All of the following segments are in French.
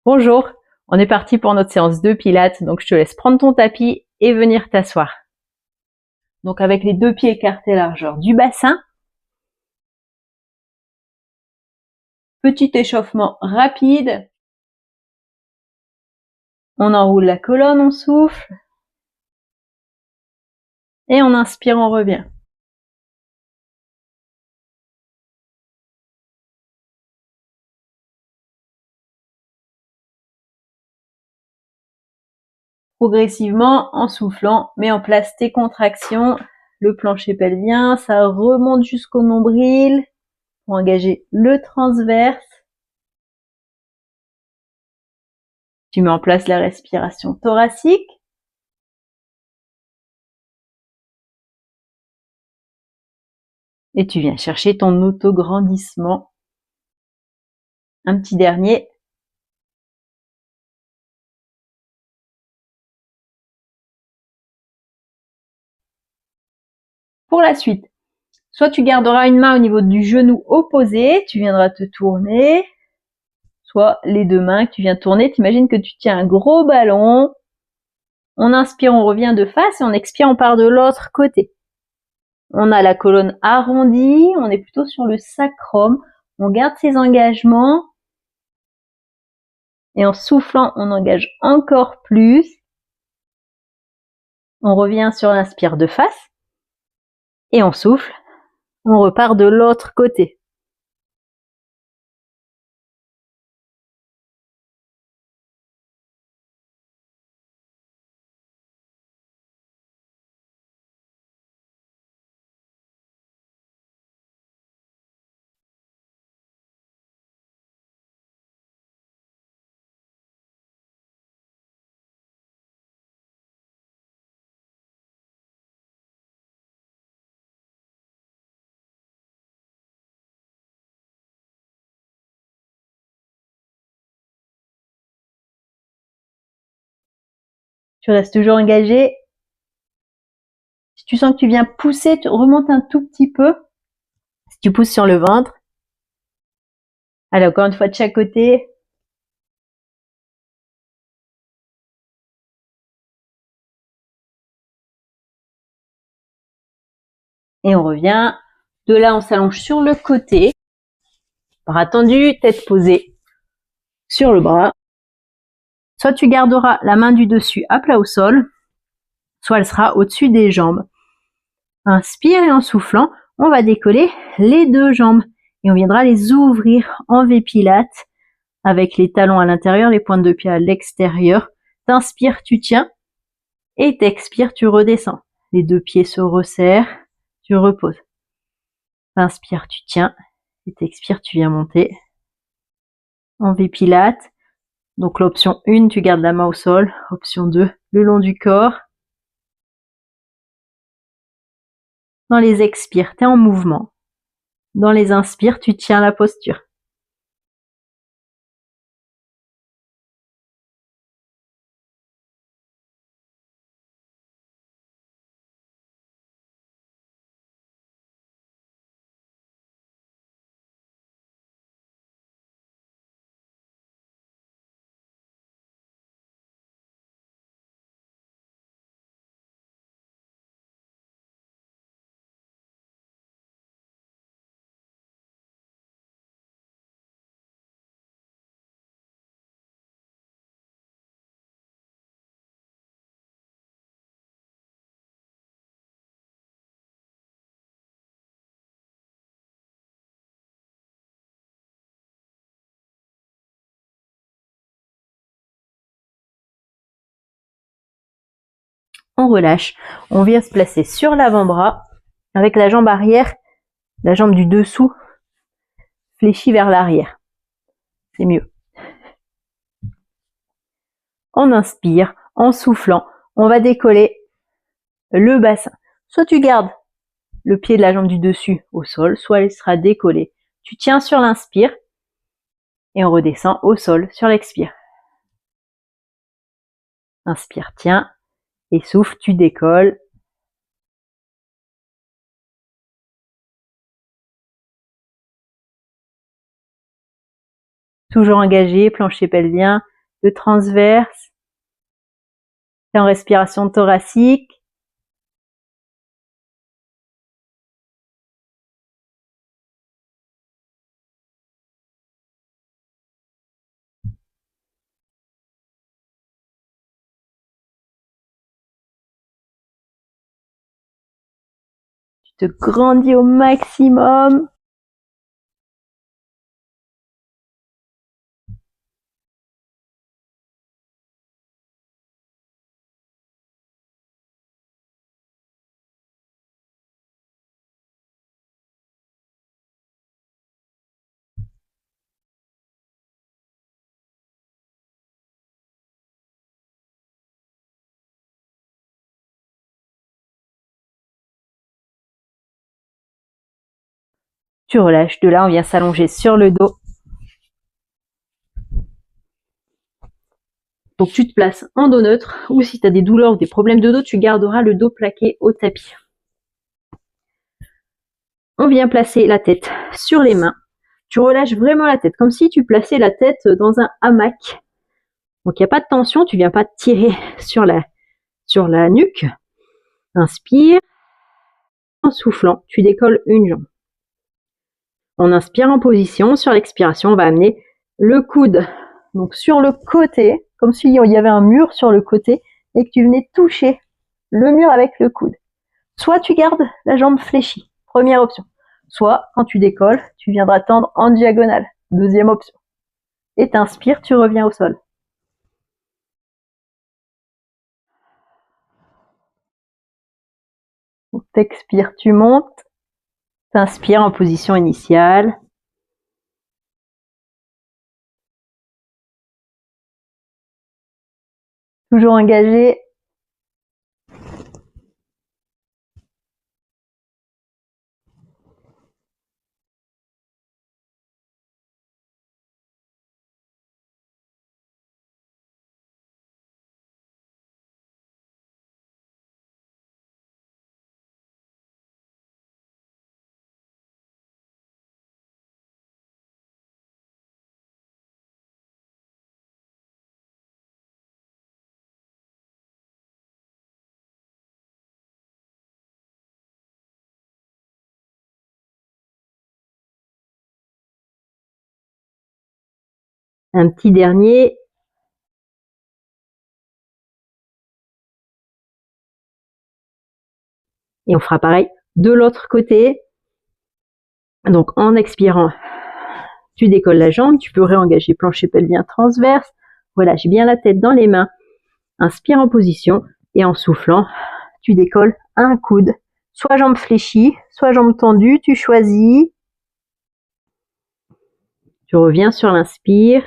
Bonjour, on est parti pour notre séance de pilates, donc je te laisse prendre ton tapis et venir t'asseoir. Donc avec les deux pieds écartés largeur du bassin, petit échauffement rapide, on enroule la colonne, on souffle, et on inspire, on revient. Progressivement, en soufflant, mets en place tes contractions, le plancher pelvien, ça remonte jusqu'au nombril, pour engager le transverse. Tu mets en place la respiration thoracique. Et tu viens chercher ton auto-grandissement. Un petit dernier. Pour la suite, soit tu garderas une main au niveau du genou opposé, tu viendras te tourner, soit les deux mains que tu viens tourner. T'imagines que tu tiens un gros ballon. On inspire, on revient de face et on expire, on part de l'autre côté. On a la colonne arrondie, on est plutôt sur le sacrum. On garde ses engagements. Et en soufflant, on engage encore plus. On revient sur l'inspire de face. Et on souffle. On repart de l'autre côté. Tu restes toujours engagé. Si tu sens que tu viens pousser, tu remontes un tout petit peu. Si tu pousses sur le ventre. Allez, encore une fois de chaque côté. Et on revient. De là, on s'allonge sur le côté. Bras tendus, tête posée sur le bras. Soit tu garderas la main du dessus à plat au sol, soit elle sera au-dessus des jambes. Inspire et en soufflant, on va décoller les deux jambes. Et on viendra les ouvrir en V-Pilates avec les talons à l'intérieur, les pointes de pied à l'extérieur. T'inspires, tu tiens. Et t'expires, tu redescends. Les deux pieds se resserrent, tu reposes. T'inspires, tu tiens. Et t'expires, tu viens monter. En V-Pilates. Donc l'option 1, tu gardes la main au sol. Option 2, le long du corps. Dans les expires, tu es en mouvement. Dans les inspires, tu tiens la posture. On relâche. On vient se placer sur l'avant-bras avec la jambe arrière, la jambe du dessous fléchie vers l'arrière. C'est mieux. On inspire, en soufflant, on va décoller le bassin. Soit tu gardes le pied de la jambe du dessus au sol, soit il sera décollé. Tu tiens sur l'inspire et on redescend au sol sur l'expire. Inspire, tiens, et souffle, tu décolles. Toujours engagé, plancher pelvien, le transverse. T'es en respiration thoracique. Tu te grandis au maximum. Tu relâches. De là, on vient s'allonger sur le dos. Donc tu te places en dos neutre, ou si tu as des douleurs ou des problèmes de dos, tu garderas le dos plaqué au tapis. On vient placer la tête sur les mains. Tu relâches vraiment la tête, comme si tu plaçais la tête dans un hamac. Donc il n'y a pas de tension, tu viens pas te tirer sur la nuque. Inspire. En soufflant, tu décolles une jambe. On inspire en position. Sur l'expiration, on va amener le coude donc sur le côté, comme s'il y avait un mur sur le côté et que tu venais toucher le mur avec le coude. Soit tu gardes la jambe fléchie, première option. Soit, quand tu décolles, tu viendras tendre en diagonale, deuxième option. Et t'inspires, tu reviens au sol. T'expires, tu montes. T'inspires en position initiale. Toujours engagé. Un petit dernier. Et on fera pareil de l'autre côté. Donc en expirant, tu décolles la jambe, tu peux réengager plancher pelvien transverse. Relâche bien la tête dans les mains. Inspire en position et en soufflant, tu décolles un coude. Soit jambe fléchie, soit jambe tendue, tu choisis. Tu reviens sur l'inspire.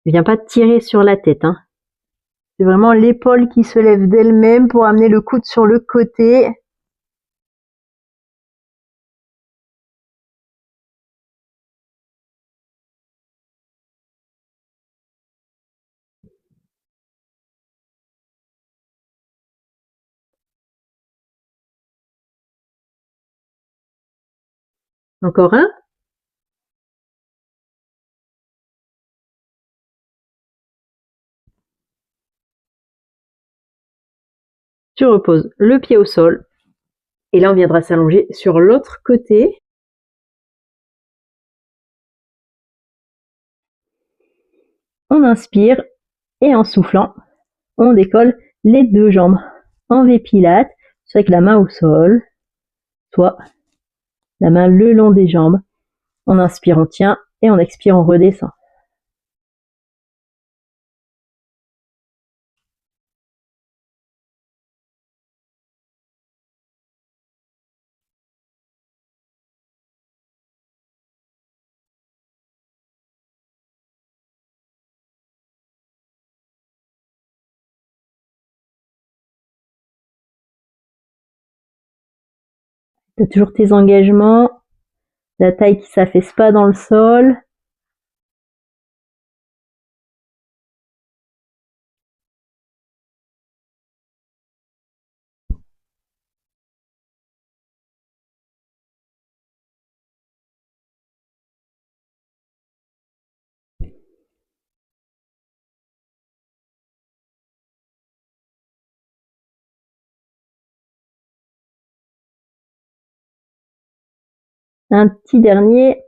Ne viens pas te tirer sur la tête. Hein. C'est vraiment l'épaule qui se lève d'elle-même pour amener le coude sur le côté. Encore un. Tu reposes le pied au sol. Et là, on viendra s'allonger sur l'autre côté. On inspire et en soufflant, on décolle les deux jambes en V-Pilates, soit avec la main au sol, soit la main le long des jambes. On inspire, on tient et on expire, on redescend. Tu as toujours tes engagements, la taille qui s'affaisse pas dans le sol. Un petit dernier.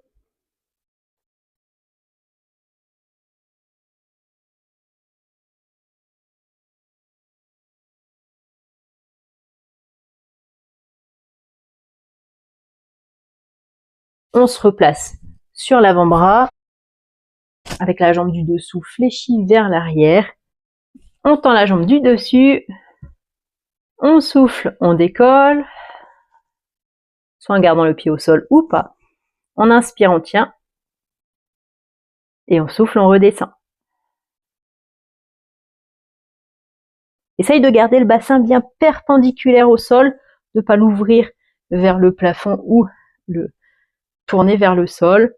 On se replace sur l'avant-bras avec la jambe du dessous fléchie vers l'arrière. On tend la jambe du dessus. On souffle, on décolle. Soit en gardant le pied au sol ou pas. On inspire, on tient. Et on souffle, on redescend. Essaye de garder le bassin bien perpendiculaire au sol, de ne pas l'ouvrir vers le plafond ou le tourner vers le sol.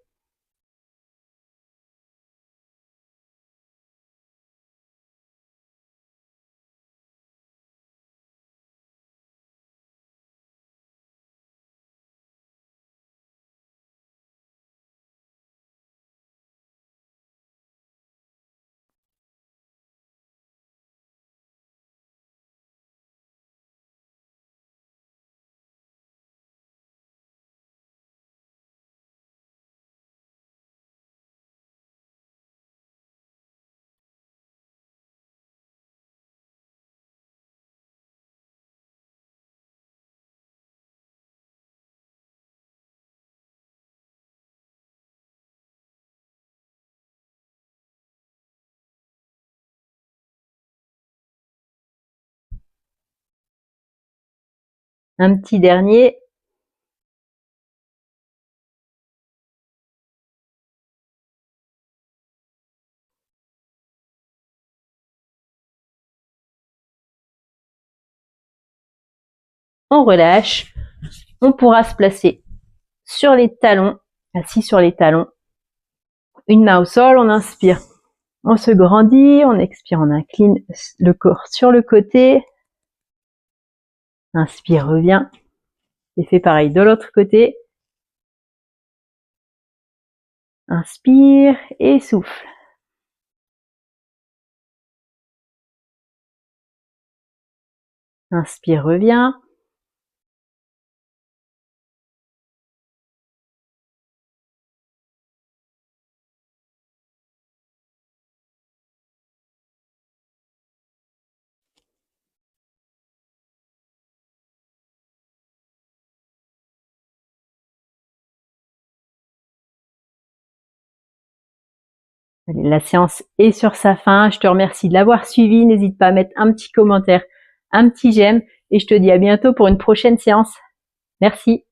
Un petit dernier. On relâche. On pourra se placer sur les talons, assis sur les talons. Une main au sol, on inspire. On se grandit, on expire, on incline le corps sur le côté. Inspire, revient. Et fait pareil de l'autre côté. Inspire et souffle. Inspire, revient. Allez, la séance est sur sa fin. Je te remercie de l'avoir suivi. N'hésite pas à mettre un petit commentaire, un petit j'aime. Et je te dis à bientôt pour une prochaine séance. Merci.